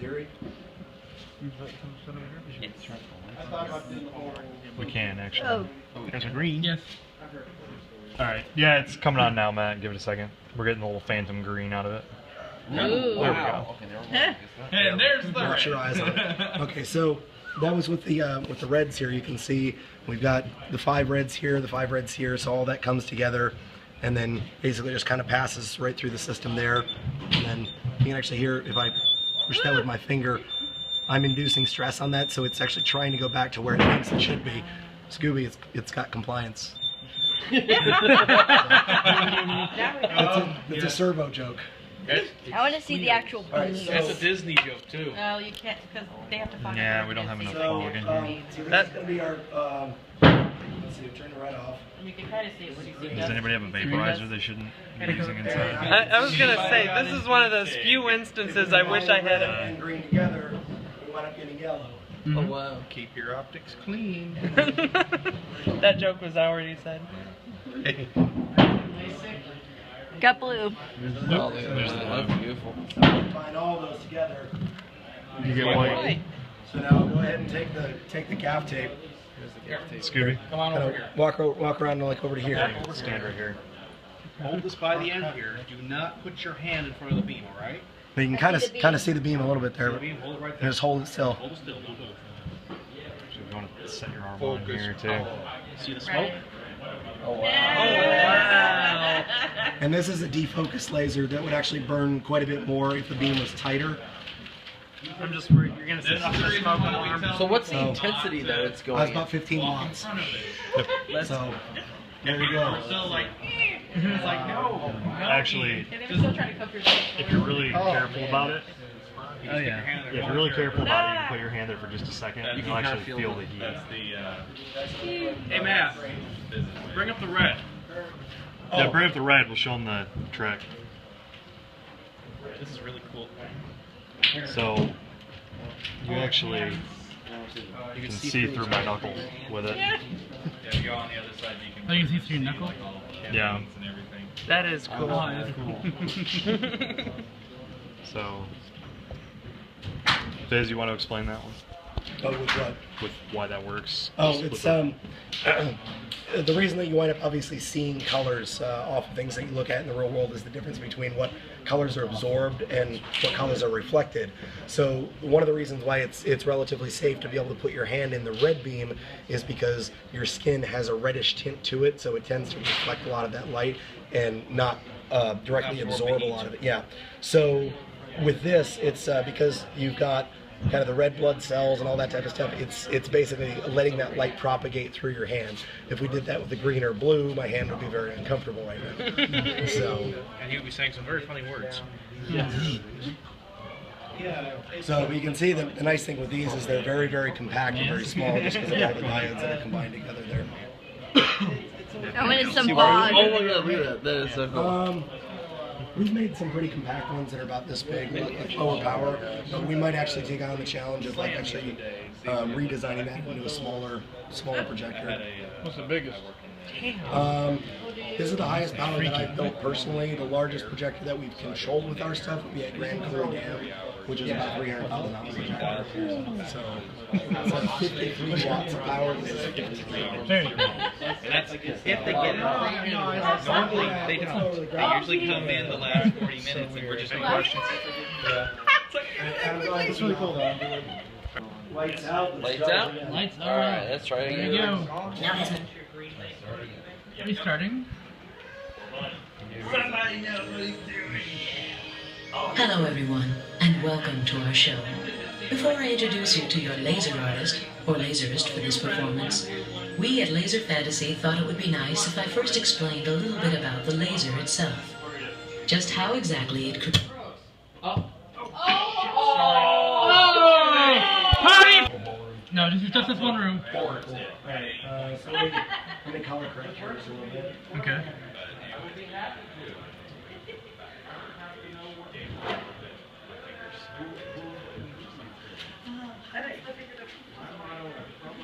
theory. We can actually. Oh. There's a green. Yes. Alright. Yeah, it's coming on now, Matt. Give it a second. We're getting a little phantom green out of it. Ooh. There we go. And there's the Watch your eyes on it. Okay, so that was with the reds here. You can see we've got the 5 reds here, the 5 reds here, so all that comes together and then basically just kind of passes right through the system there. And then you can actually hear, if I push that with my finger, I'm inducing stress on that, so it's actually trying to go back to where it thinks it should be. Scooby, it's got compliance. It's a servo joke. I want to see the actual Alright, bunny. so- That's a Disney joke too. Well, you can't because they have to find. Yeah, we don't have enough So, fog in here. so that's going to be our, let's see, turn the red off. And you can kind of see it when you see Does anybody have a vaporizer they shouldn't be using inside? I was gonna say, this is one of those few instances I wish I had. And green together, we wind up getting yellow. Mm-hmm. Oh wow. Keep your optics clean. That joke was already said. Got blue. Oh, there's the beautiful. Combine all those together. You get white. So now go ahead and take the gaff tape. Scooby. Come on over here. Walk around like over to here. Stand right here. Hold this by the end here. Do not put your hand in front of the beam, all right? But you can kind of see the beam a little bit there. The beam, hold it right And there. just hold it still. Hold it still. Don't move. So you want to set your arm on here too. See the smoke? Oh wow. And this is a defocus laser that would actually burn quite a bit more if the beam was tighter. I'm just worried you're gonna see some of the smoke on the arm. So what's the So- intensity that it's That's going about 15 watts. So there you go. So like, It's like no. Actually, And they were still trying to come through. if you're really careful about it, Oh yeah. if you're really careful about it, you can put your hand there for just a second. You can actually feel the heat. that's the. Hey Matt, bring up the red. Yeah, bring up the red. We'll show them the trick. This is really cool. So you actually can see through my knuckle with it. Yeah, if you're on the other side, you can. Oh, you can see through your knuckle? Yeah. And everything. That is cool. Oh, that's cool. So, Fizz, you want to explain that one? Oh, with what? With why that works? Oh, With it's the- the reason that you wind up obviously seeing colors off of things that you look at in the real world is the difference between what colors are absorbed and what colors are reflected. So one of the reasons why it's relatively safe to be able to put your hand in the red beam is because your skin has a reddish tint to it, so it tends to reflect a lot of that light and not directly absorb a lot of it. Yeah. So with this, it's because you've got kind of the red blood cells and all that type of stuff. It's basically letting that light propagate through your hand. If we did that with the green or blue, my hand would be very uncomfortable right now. So, And you'll be saying some very funny words. so you can see the nice thing with these is they're very, very compact and very small just because of all the diodes that are combined together there. I wanted some fog. Oh my god, look at that. That is so cool. We've made some pretty compact ones that are about this big, like lower power, but we might actually take on the challenge of like actually redesigning that into a smaller projector. What's the biggest? This is the highest power that I've built personally. The largest projector that we've controlled with our stuff would be at Grand Coulee Dam, which is about 300,000 hours projector. So it's like 53 watts of power. Very cool. That's if they get it. Normally they don't. They usually come in the last 40 minutes and we're just in questions. It's really cool though. Lights out. Lights out? Lights, all Alright, right. let's try it There you again. go. Restarting. Hello everyone, and welcome to our show. Before I introduce you to your laser artist, or laserist for this performance, we at Laser Fantasy thought it would be nice if I first explained a little bit about the laser itself. Just how exactly it could... Party! No, this is just this one room. So let me color correct yours a little bit. Okay.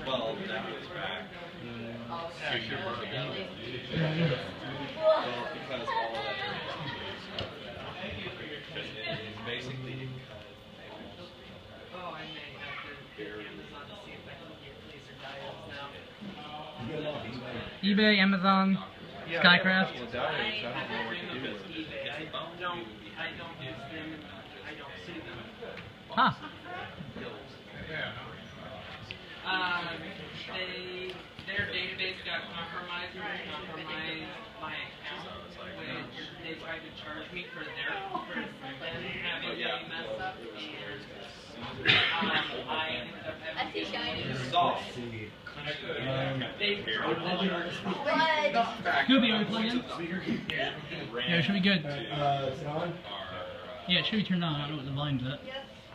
Well, now it's back. You should work again. Well, because all of that basically eBay, Amazon, Skycraft. Huh. Their database got compromised when they compromised my account, which they tried to charge me for their having a mess up, and I ended up having to solve. Scooby, are we plugged in? Yeah, it should be good. Is it on? Yeah, it should be turned on. I don't know what the volume's at.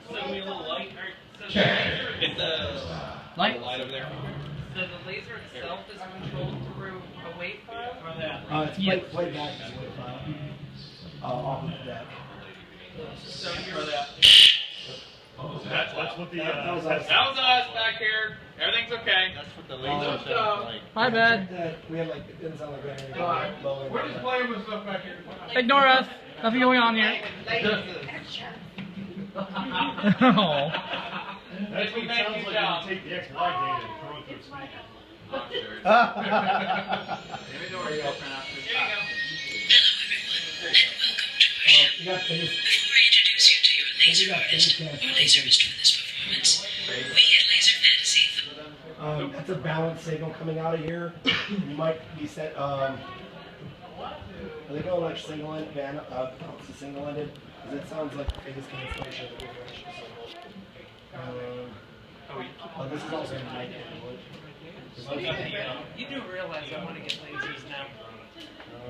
So we a little light. Get the Light? light over there. So the laser itself is controlled through a wavefile? It's played back as a wave file. Off of that. So you're That's what the That was us. That was us back here. Everything's okay. That's what the laser sounds like. My bad. That we had like, it didn't sound like we had anything low. We're just playing with stuff back here. Ignore us. Nothing going on here. Oh. That's what it sounds like when you take the XY data and throw it through a speaker. You got things. Before I introduce you to your laser artist or laserist for this performance, we at Laser Fantasy That's a balanced signal coming out of here. You might be set. Are they going like single-ended? Single-ended? Because it sounds like phase cancellation of the differential signal. Oh, this is also a night input. You do realize I want to get lasers now.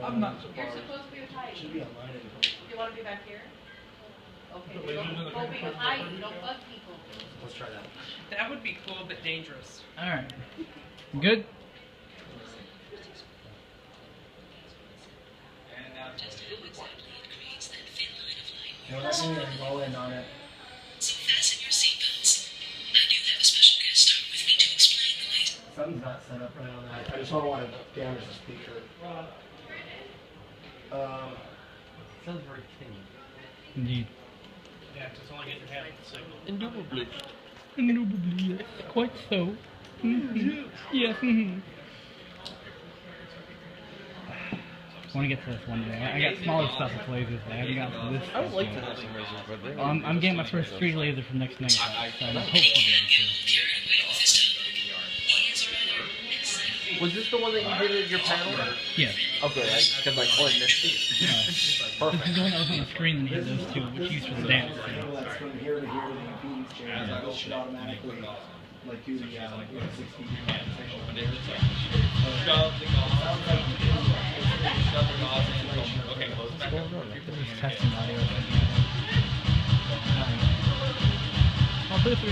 I'm not You're supposed to be with height. Should be a line input. You want to be back here? Okay, go be with height. Don't bug people. Let's try that. That would be cool but dangerous. Alright. Good? just how exactly it creates that thin line of light. You know, that's going to roll in on it. So fasten your seatbelts. I do have a special guest star with me to explain the laser. Something's not set up right on that. I just don't want to damage the speaker. Sounds very thin. Indeed. Yeah, just want to get your hand on the signal. Indubitably. Indubitably, yes. Quite so. Yes. I want to get to this one day. I got smaller stuff with lasers. I haven't gotten to this. I would like to have some lasers, but they're I'm getting my first 3D laser from next night. So I'm hopefully You're away with this time. He is running exactly. Was this the one that you did at your panel? Yeah. Okay, because I totally missed it. This is the one that was on the screen and hit those two, which used for the dance. That's from here to here to the impedance change. It should automatically like do the 60 section on there. Shove the gauze. Shove the gauze in. Okay, close it back up. Just testing audio. I'll put it through